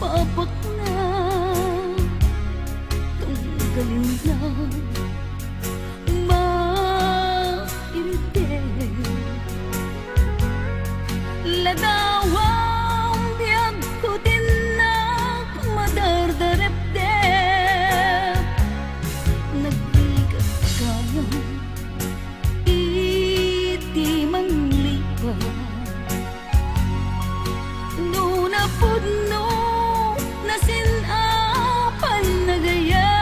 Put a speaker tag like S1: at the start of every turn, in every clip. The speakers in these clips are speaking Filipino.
S1: papak na tunggalin na mairite ladawang biyag ko din na madardarep-dep nagbigat kayo iti manglipa nuna pudno na sinapan na gaya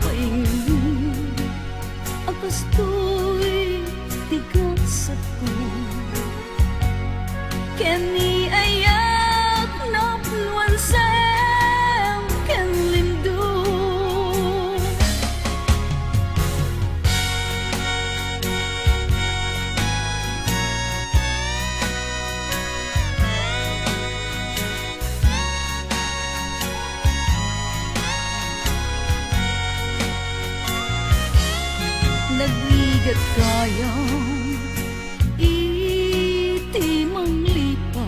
S1: paingin akastoy tigas ako kani ayak na pluansem ken lindu nagbigat kaya iti manglipa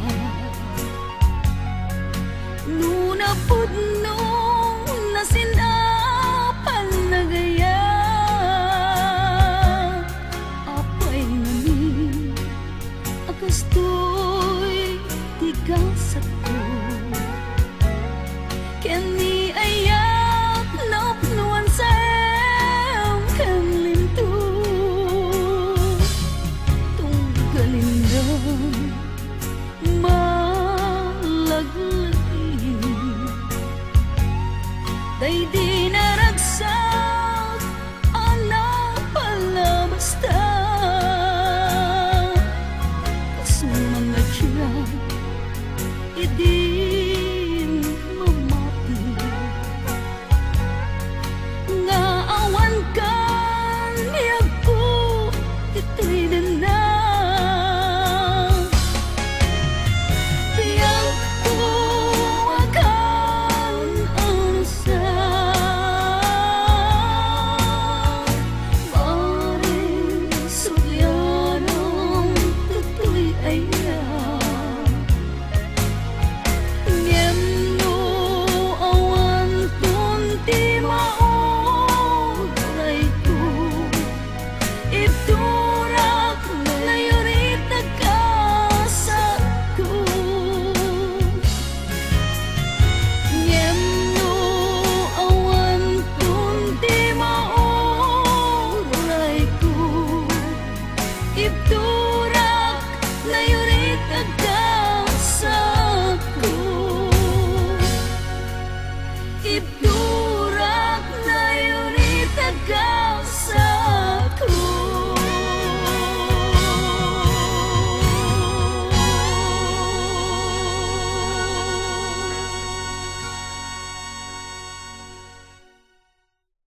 S1: nuna pudno na sinapan na gaya apay namin akastoy tigas ako kani ayak na pluansem ken lintu tunggalin na malaglagi day di naragsak anak pala basta kas mga tiyan idin mamati nga awan kan niyag ko ito'y na biyang tuwagan ang sa maring sugyanong tutoy ayan ngem awan kunti mauray ko iturak na yurit nagkasat ko ngem awan kunti mauray ko iturak na yurit nagkasat ko